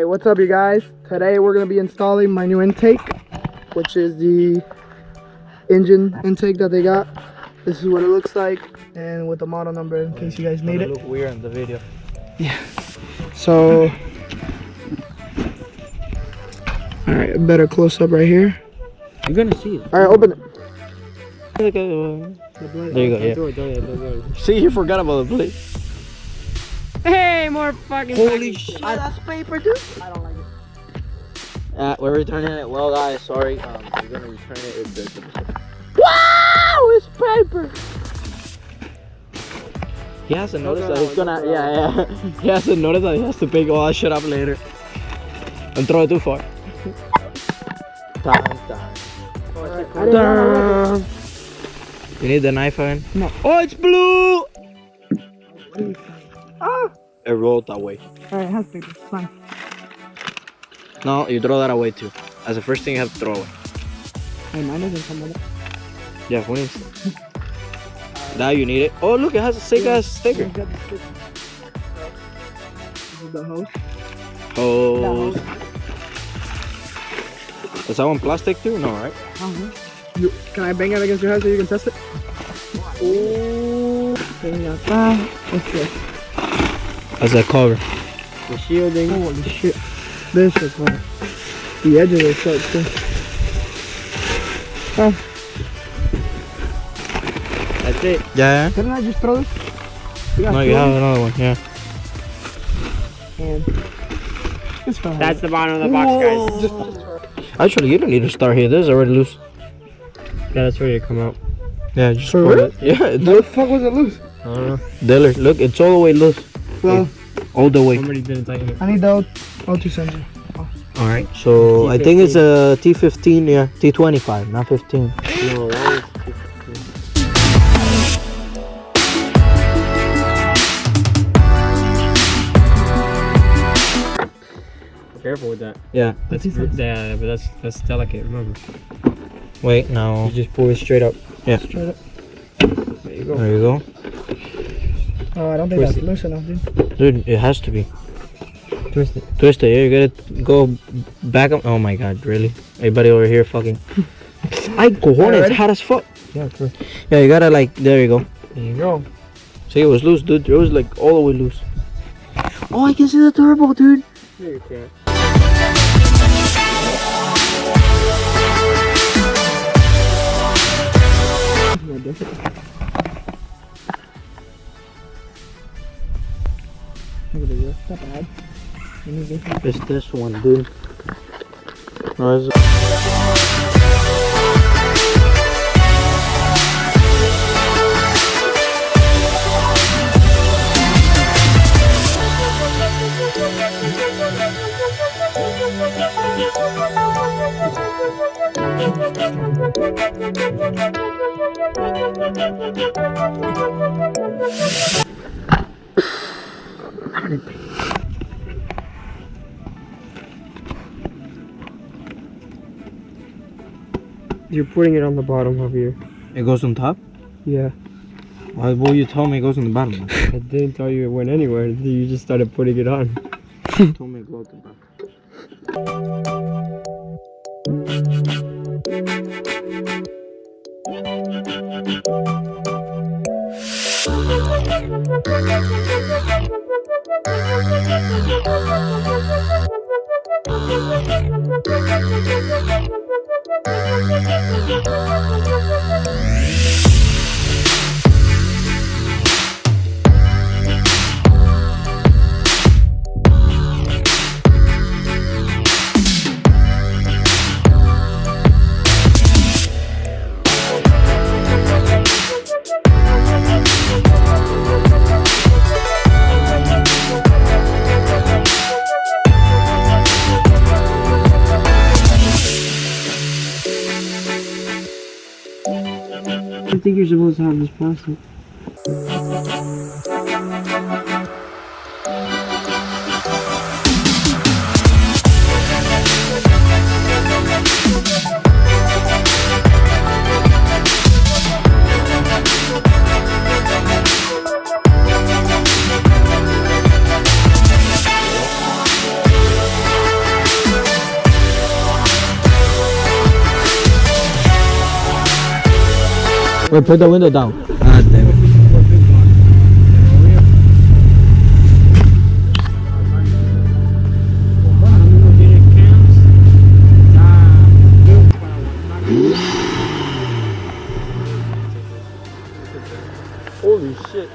Hey, what's up you guys? Today we're going to be installing my new intake, which is the Injen intake that they got. This is what it looks like, and with the model number in case you guys need it. Look weird in the video. Yeah. So, alright, a better close up right here. You're gonna see it. Alright, open it. There you go, yeah. See, you forgot about the plate. Hey, more fucking. Holy shit. That's paper, dude. I don't like it. We're returning it. Well, guys, sorry. We're gonna return it if there's a mistake. Wow, it's paper. He has to notice that he's gonna, yeah. He has to notice that he has to pick all that shit up later. And throw it too far. Time. You need the knife again? No. Oh, it's blue! Ah. It rolled that way. Alright, it has paper. It's fine. No, you throw that away too. That's the first thing you have to throw away. Hey, mine doesn't come with it. Yeah, when it's... Now you need it. Oh, look, it has a sick ass sticker. This is the hose. Oh. Is that one plastic too? No, right? Can I bang it against your head so you can test it? Oh. What's this? That's a cover. The shielding. Holy shit. This is fun. The edges are so too. Oh. That's it. Yeah. Didn't I just throw this? No, you have another one. Yeah. And it's fine. That's the bottom of the box, guys. Actually, you don't need to start here. This is already loose. Yeah, that's ready to come out. Yeah, just For pull real? it. Yeah, How the look. fuck was it loose? I don't know. Diller, look, it's all the way loose. Well, All the way. Somebody didn't tighten it. I need the O2 sensor. Alright, so I think it's a T15, yeah. T25, not 15. No, that was careful with that. Yeah. That's yeah, but that's delicate. Remember, Wait, no. you just pull it straight up. Yeah. Straight up. There you go. There you go. Oh, I don't think Twist that's it. loose enough, dude. Dude, it has to be. Twist it. Twist it, yeah, you gotta go back up. Oh my god, really? Everybody over here fucking. Ay, cojones, it's hot as fuck. Yeah, twist. Yeah, you gotta like, there you go. There you go. See, it was loose, dude. It was like all the way loose. Oh, I can see the turbo, dude. There you can. Look at this. Not bad. It's this one, dude. No, it's... You're putting it on the bottom of your. It goes on top? Yeah. Why will you tell me it goes on the bottom? I didn't tell you it went anywhere. You just started putting it on. You told me it goes on the bottom. I think you're supposed to have this plastic. Wait, put the window down. Ah, damn it. Holy shit.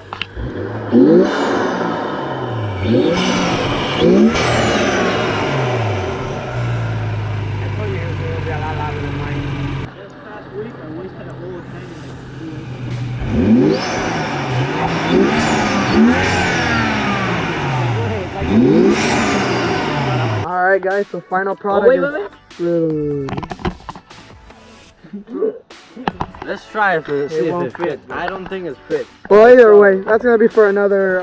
Alright guys, so final product is... Let's try it for see if it fits. I don't think it's fit. Well, either way, that's gonna be for another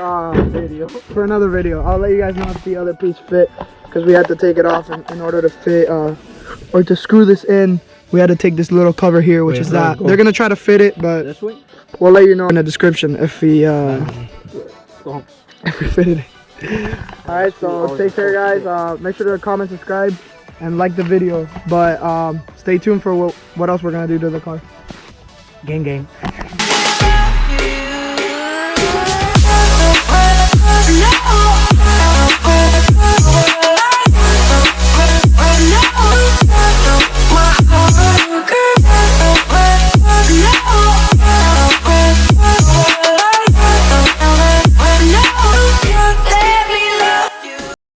video. For another video, I'll let you guys know if the other piece fit, because we had to take it off in order to fit, or to screw this in. We had to take this little cover here, which is that. They're gonna try to fit it, but This way? we'll let you know in the description if we fit it. All right, so take care, guys. Make sure to comment, subscribe, and like the video. But stay tuned for what else we're gonna do to the car. Gang, gang.